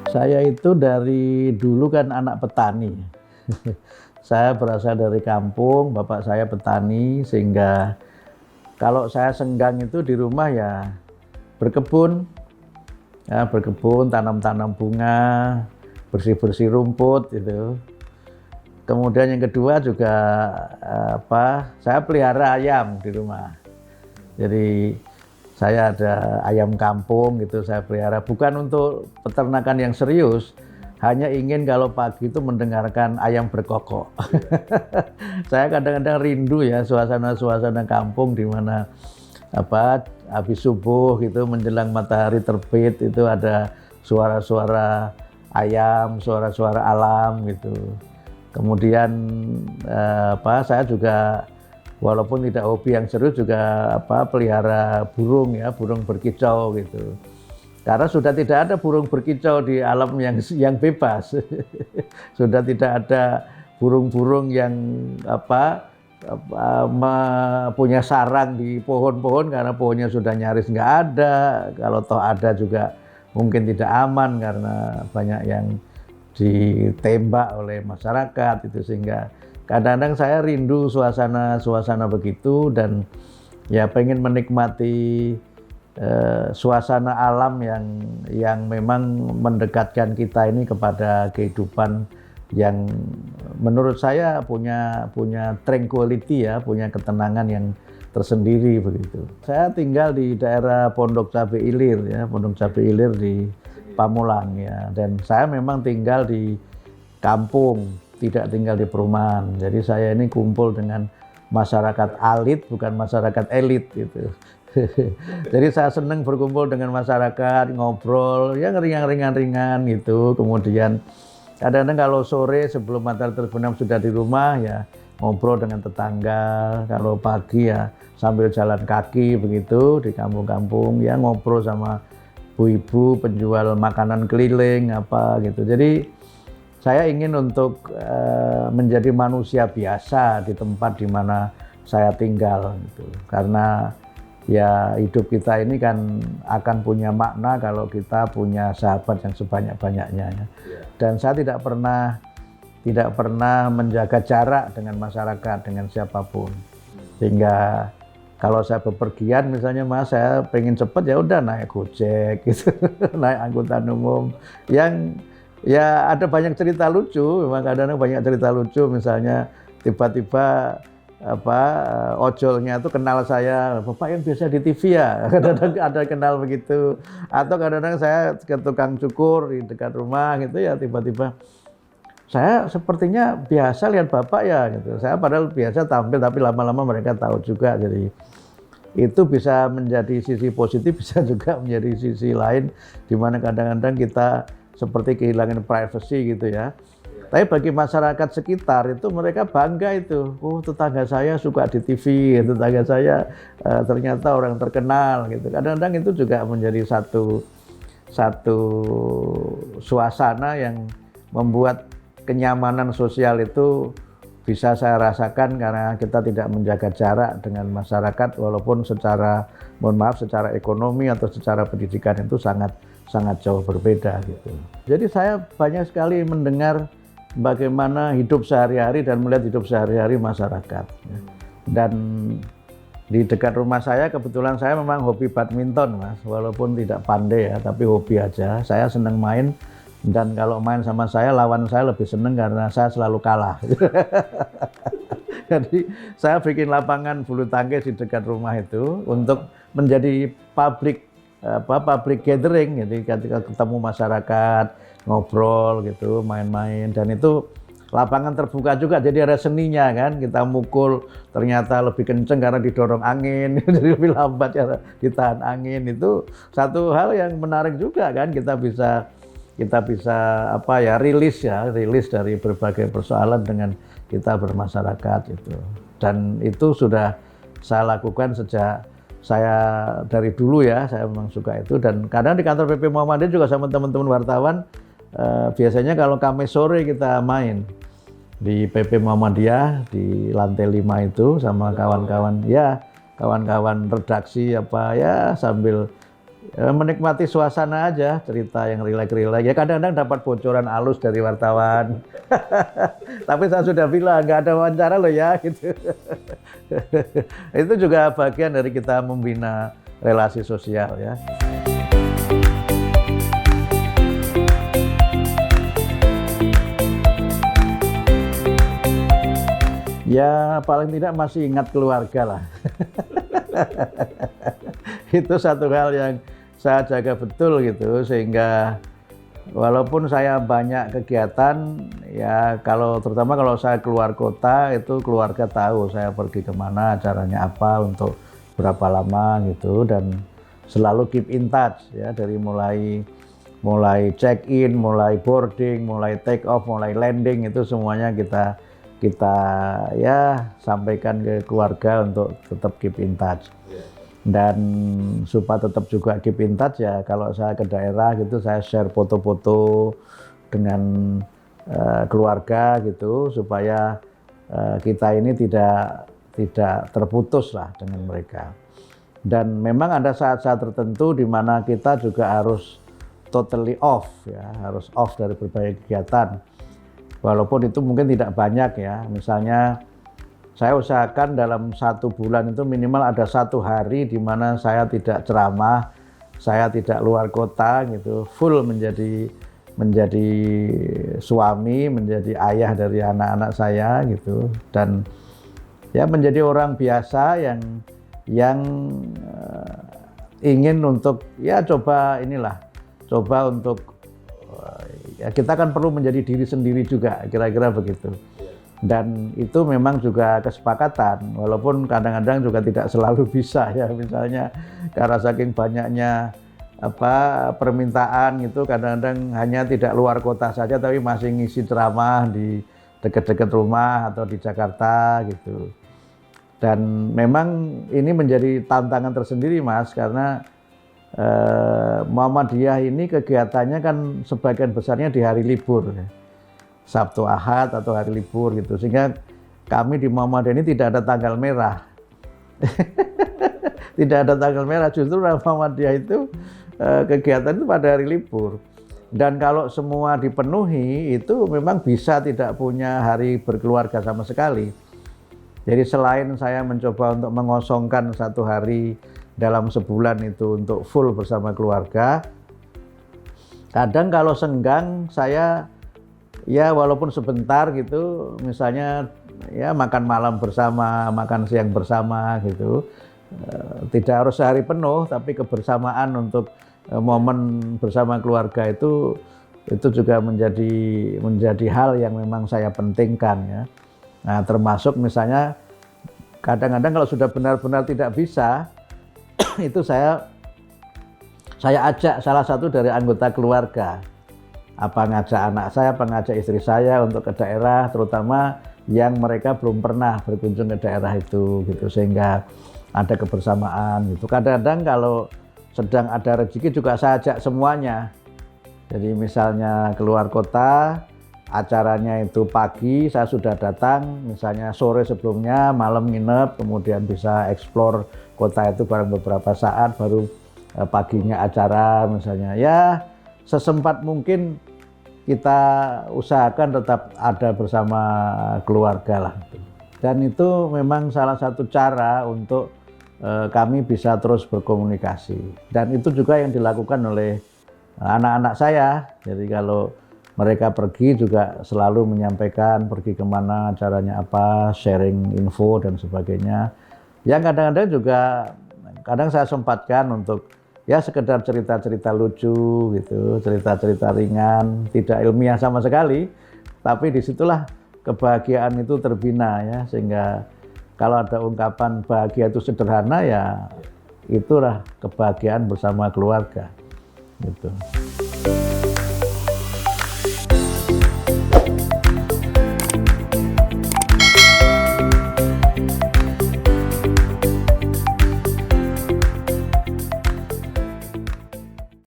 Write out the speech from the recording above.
Saya itu dari dulu kan anak petani. Saya berasal dari kampung, bapak saya petani, sehingga kalau saya senggang itu di rumah ya berkebun, tanam-tanam bunga, bersih-bersih rumput itu. Kemudian yang kedua juga saya pelihara ayam di rumah. Jadi saya ada ayam kampung gitu, saya pelihara bukan untuk peternakan yang serius, hanya ingin kalau pagi itu mendengarkan ayam berkokok. Saya kadang-kadang rindu ya suasana-suasana kampung di mana habis subuh gitu menjelang matahari terbit itu ada suara-suara ayam, suara-suara alam gitu. Kemudian saya juga walaupun tidak hobi yang serius juga pelihara burung ya, burung berkicau gitu. Karena sudah tidak ada burung berkicau di alam yang bebas. Sudah tidak ada burung-burung yang punya sarang di pohon-pohon karena pohonnya sudah nyaris nggak ada. Kalau toh ada juga mungkin tidak aman karena banyak yang ditembak oleh masyarakat itu, sehingga kadang-kadang saya rindu suasana begitu dan ya pengen menikmati suasana alam yang memang mendekatkan kita ini kepada kehidupan yang menurut saya punya tranquility ya, punya ketenangan yang tersendiri begitu. Saya tinggal di daerah Pondok Cabe Ilir ya, Pondok Cabe Ilir di Pamulang ya, dan saya memang tinggal di kampung, tidak tinggal di perumahan. Jadi saya ini kumpul dengan masyarakat alit, bukan masyarakat elit gitu. Jadi saya senang berkumpul dengan masyarakat, ngobrol, yang ringan-ringan gitu. Kemudian kadang-kadang kalau sore sebelum matahari terbenam sudah di rumah ya ngobrol dengan tetangga. Kalau pagi ya sambil jalan kaki begitu di kampung-kampung ya ngobrol sama ibu-ibu penjual makanan keliling gitu. Jadi saya ingin untuk menjadi manusia biasa di tempat di mana saya tinggal gitu. Karena ya hidup kita ini kan akan punya makna kalau kita punya sahabat yang sebanyak-banyaknya ya. Dan saya tidak pernah menjaga jarak dengan masyarakat, dengan siapapun. Sehingga kalau saya bepergian misalnya Mas, saya pengen cepet ya udah naik Gojek gitu, naik angkutan umum yang ya ada banyak cerita lucu, memang kadang-kadang banyak cerita lucu, misalnya tiba-tiba ojolnya itu kenal saya, Bapak yang biasa di TV ya, kadang-kadang ada kenal begitu. Atau kadang-kadang saya ke tukang cukur di dekat rumah gitu ya, tiba-tiba saya sepertinya biasa lihat Bapak ya gitu. Saya padahal biasa tampil tapi lama-lama mereka tahu juga. Jadi itu bisa menjadi sisi positif, bisa juga menjadi sisi lain di mana kadang-kadang kita seperti kehilangan privacy gitu ya. Tapi bagi masyarakat sekitar itu mereka bangga itu. Oh, tetangga saya suka di TV, tetangga saya ternyata orang terkenal gitu. Kadang-kadang itu juga menjadi satu suasana yang membuat kenyamanan sosial itu bisa saya rasakan karena kita tidak menjaga jarak dengan masyarakat walaupun secara ekonomi atau secara pendidikan itu sangat jauh berbeda gitu. Jadi saya banyak sekali mendengar bagaimana hidup sehari-hari dan melihat hidup sehari-hari masyarakat. Dan di dekat rumah saya kebetulan saya memang hobi badminton Mas, walaupun tidak pandai ya, tapi hobi aja. Saya senang main dan kalau main sama saya lawan saya lebih senang karena saya selalu kalah. Jadi saya bikin lapangan bulu tangkis di dekat rumah itu untuk menjadi public gathering, jadi ketika ketemu masyarakat ngobrol gitu, main-main, dan itu lapangan terbuka juga, jadi ada seninya kan, kita mukul ternyata lebih kenceng karena didorong angin, jadi lebih lambat ya ditahan angin. Itu satu hal yang menarik juga kan, kita bisa rilis dari berbagai persoalan dengan kita bermasyarakat itu. Dan itu sudah saya lakukan sejak saya dari dulu ya, saya memang suka itu. Dan kadang di kantor PP Muhammadiyah juga sama teman-teman wartawan, biasanya kalau Kamis sore kita main di PP Muhammadiyah di lantai 5 itu sama kawan-kawan redaksi sambil Menikmati suasana aja, cerita yang rileks-rileks. Ya kadang-kadang dapat bocoran halus dari wartawan. Tapi saya sudah bilang nggak ada wawancara loh ya, gitu. Itu juga bagian dari kita membina relasi sosial ya. Ya paling tidak masih ingat keluarga lah. Itu satu hal yang saya jaga betul gitu, sehingga walaupun saya banyak kegiatan, ya terutama kalau saya keluar kota itu keluarga tahu saya pergi kemana, acaranya apa, untuk berapa lama gitu, dan selalu keep in touch ya, dari mulai check in, mulai boarding, mulai take off, mulai landing, itu semuanya kita ya sampaikan ke keluarga untuk tetap keep in touch. Dan supaya tetap juga keep in touch ya, kalau saya ke daerah gitu saya share foto-foto dengan keluarga gitu, supaya kita ini tidak terputus lah dengan mereka. Dan memang ada saat-saat tertentu di mana kita juga harus totally off ya, harus off dari berbagai kegiatan. Walaupun itu mungkin tidak banyak ya, misalnya saya usahakan dalam 1 bulan itu minimal ada 1 hari di mana saya tidak ceramah, saya tidak luar kota gitu, full menjadi suami, menjadi ayah dari anak-anak saya gitu, dan ya menjadi orang biasa yang ingin untuk ya coba untuk ya kita kan perlu menjadi diri sendiri juga, kira-kira begitu. Dan itu memang juga kesepakatan, walaupun kadang-kadang juga tidak selalu bisa ya, misalnya karena saking banyaknya permintaan gitu, kadang-kadang hanya tidak luar kota saja tapi masih ngisi ceramah di dekat-dekat rumah atau di Jakarta gitu. Dan memang ini menjadi tantangan tersendiri Mas, karena Muhammadiyah ini kegiatannya kan sebagian besarnya di hari libur, Sabtu Ahad atau hari libur gitu, sehingga kami di Muhammadiyah ini tidak ada tanggal merah. Tidak ada tanggal merah, justru Muhammadiyah itu kegiatan itu pada hari libur. Dan kalau semua dipenuhi itu memang bisa tidak punya hari berkeluarga sama sekali. Jadi selain saya mencoba untuk mengosongkan 1 hari dalam sebulan itu untuk full bersama keluarga, kadang kalau senggang saya ya walaupun sebentar gitu, misalnya ya makan malam bersama, makan siang bersama gitu, tidak harus sehari penuh, tapi kebersamaan untuk momen bersama keluarga itu juga menjadi hal yang memang saya pentingkan ya. Nah, termasuk misalnya kadang-kadang kalau sudah benar-benar tidak bisa, itu saya ajak salah satu dari anggota keluarga, ngajak anak saya, ngajak istri saya untuk ke daerah, terutama yang mereka belum pernah berkunjung ke daerah itu gitu, sehingga ada kebersamaan gitu. Kadang-kadang kalau sedang ada rezeki juga saya ajak semuanya. Jadi misalnya keluar kota, acaranya itu pagi saya sudah datang, misalnya sore sebelumnya, malam nginep, kemudian bisa eksplor kota itu bareng beberapa saat, baru paginya acara misalnya. Ya sesempat mungkin kita usahakan tetap ada bersama keluarga lah. Dan itu memang salah satu cara untuk kami bisa terus berkomunikasi. Dan itu juga yang dilakukan oleh anak-anak saya. Jadi kalau mereka pergi juga selalu menyampaikan pergi kemana, acaranya apa, sharing info dan sebagainya. Yang kadang-kadang juga kadang saya sempatkan untuk ya sekedar cerita-cerita lucu gitu, cerita-cerita ringan, tidak ilmiah sama sekali, tapi disitulah kebahagiaan itu terbina ya, sehingga kalau ada ungkapan bahagia itu sederhana ya itulah kebahagiaan bersama keluarga gitu.